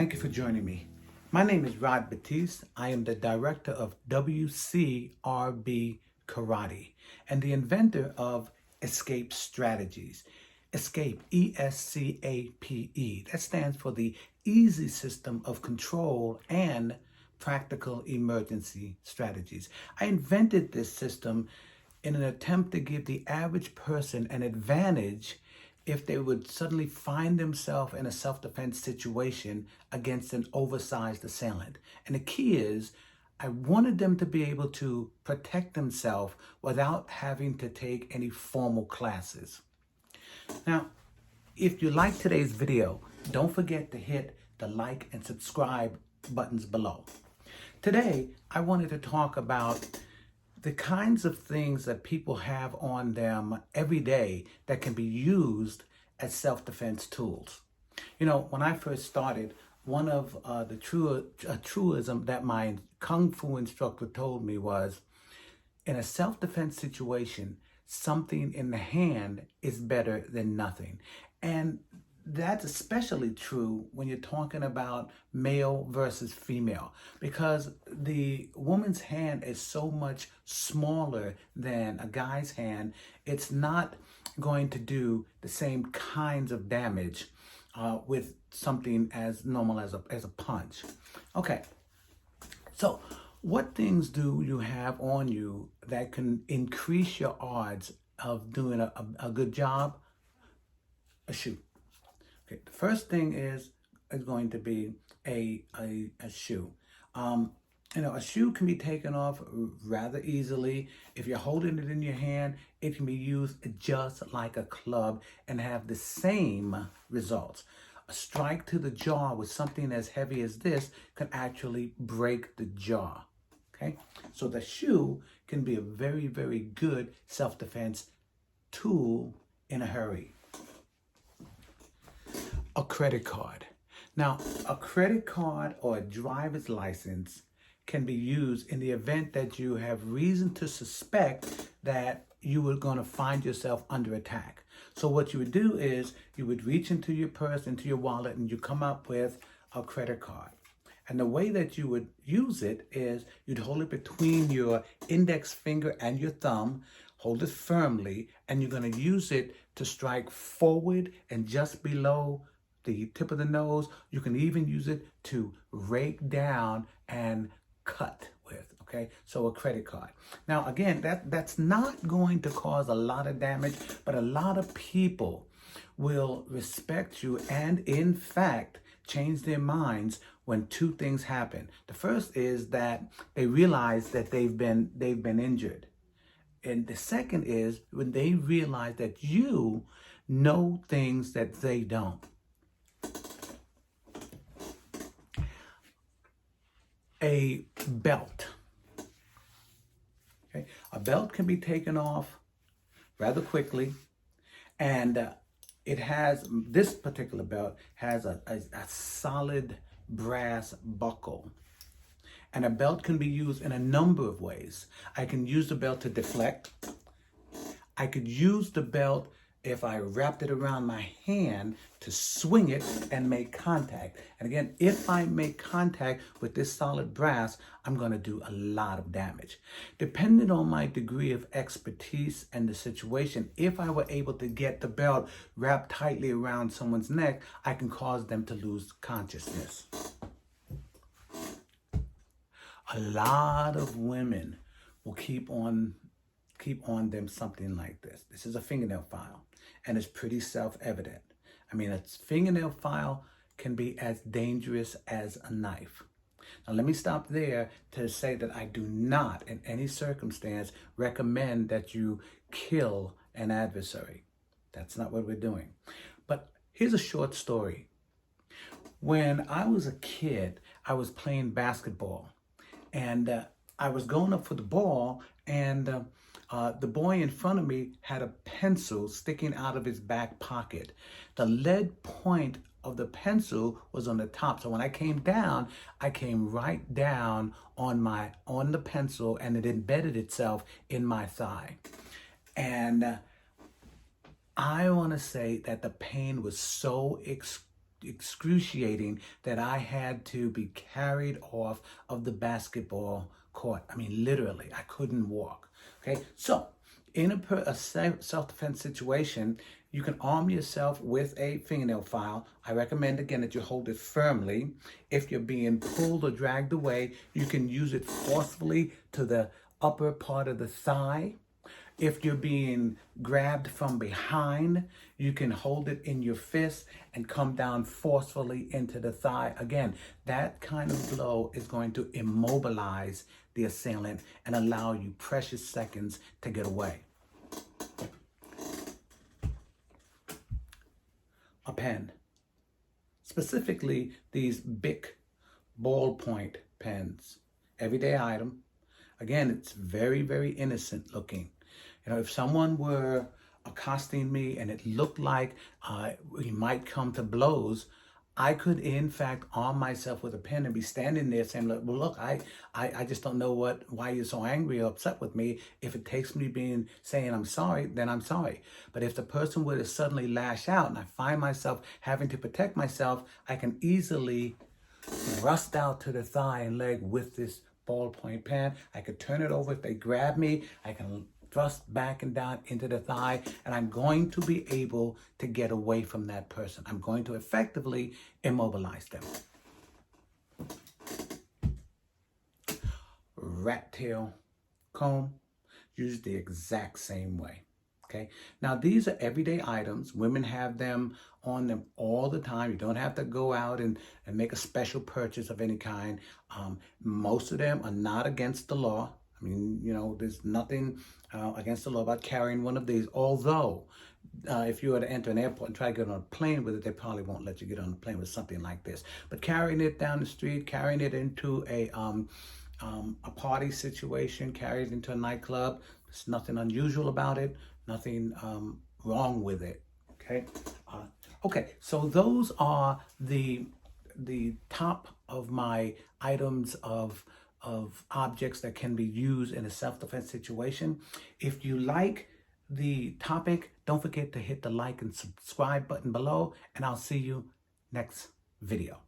Thank you for joining me. My name is Rod Batiste. I am the director of WCRB Karate and the inventor of Escape Strategies. Escape, ESCAPE. That stands for the Easy System of Control and Practical Emergency Strategies. I invented this system in an attempt to give the average person an advantage if they would suddenly find themselves in a self-defense situation against an oversized assailant. And the key is, I wanted them to be able to protect themselves without having to take any formal classes. Now, if you like today's video, don't forget to hit the like and subscribe buttons below. Today, I wanted to talk about the kinds of things that people have on them every day that can be used as self-defense tools. You know, when I first started, one of the truism that my Kung Fu instructor told me was, in a self-defense situation, something in the hand is better than nothing. And that's especially true when you're talking about male versus female, because the woman's hand is so much smaller than a guy's hand. It's not going to do the same kinds of damage with something as normal as a punch. Okay, so what things do you have on you that can increase your odds of doing a good job? A shoe. Okay, the first thing is going to be a shoe. You know, a shoe can be taken off rather easily. If you're holding it in your hand, it can be used just like a club and have the same results. A strike to the jaw with something as heavy as this can actually break the jaw. Okay, so the shoe can be a very, very good self-defense tool in a hurry. A credit card. Now, a credit card or a driver's license can be used in the event that you have reason to suspect that you are going to find yourself under attack. So what you would do is you would reach into your purse, into your wallet, and you come up with a credit card. And the way that you would use it is you'd hold it between your index finger and your thumb, hold it firmly, and you're going to use it to strike forward and just below the tip of the nose. You can even use it to rake down and cut with, okay? So a credit card. Now, again, that's not going to cause a lot of damage, but a lot of people will respect you and, in fact, change their minds when two things happen. The first is that they realize that they've been injured. And the second is when they realize that you know things that they don't. A belt. Okay, a belt can be taken off rather quickly, and this particular belt has a solid brass buckle. And a belt can be used in a number of ways. I can use the belt to deflect. I could use the belt if I wrapped it around my hand to swing it and make contact. And again, if I make contact with this solid brass, I'm going to do a lot of damage. Depending on my degree of expertise and the situation, if I were able to get the belt wrapped tightly around someone's neck, I can cause them to lose consciousness. A lot of women will keep on them something like this. This is a fingernail file, and it's pretty self-evident. I mean, a fingernail file can be as dangerous as a knife. Now, let me stop there to say that I do not, in any circumstance, recommend that you kill an adversary. That's not what we're doing. But here's a short story. When I was a kid, I was playing basketball, and I was going up for the ball, and the boy in front of me had a pencil sticking out of his back pocket. The lead point of the pencil was on the top. So when I came down, I came right down on the pencil, and it embedded itself in my thigh. And I want to say that the pain was so excruciating that I had to be carried off of the basketball court. I mean, literally, I couldn't walk. Okay, so in a self-defense situation, you can arm yourself with a fingernail file. I recommend, again, that you hold it firmly. If you're being pulled or dragged away, you can use it forcefully to the upper part of the thigh. If you're being grabbed from behind, you can hold it in your fist and come down forcefully into the thigh. Again, that kind of blow is going to immobilize the assailant and allow you precious seconds to get away. A pen, specifically these Bic ballpoint pens, everyday item. Again, it's very, very innocent looking. You know, if someone were accosting me and it looked like we might come to blows, I could, in fact, arm myself with a pen and be standing there saying, well, look, I just don't know why you're so angry or upset with me. If it takes me saying I'm sorry, then I'm sorry. But if the person were to suddenly lash out and I find myself having to protect myself, I can easily thrust out to the thigh and leg with this ballpoint pen. I could turn it over if they grab me. I can thrust back and down into the thigh, and I'm going to be able to get away from that person. I'm going to effectively immobilize them. Rat tail comb, used the exact same way. Okay. Now, these are everyday items. Women have them on them all the time. You don't have to go out and make a special purchase of any kind. Most of them are not against the law. I mean, you know, there's nothing against the law about carrying one of these, although if you were to enter an airport and try to get on a plane with it, they probably won't let you get on a plane with something like this. But carrying it down the street, carrying it into a party situation, carrying it into a nightclub, there's nothing unusual about it, nothing wrong with it, okay? Okay, so those are the top of my items of objects that can be used in a self-defense situation. If you like the topic, don't forget to hit the like and subscribe button below, and I'll see you next video.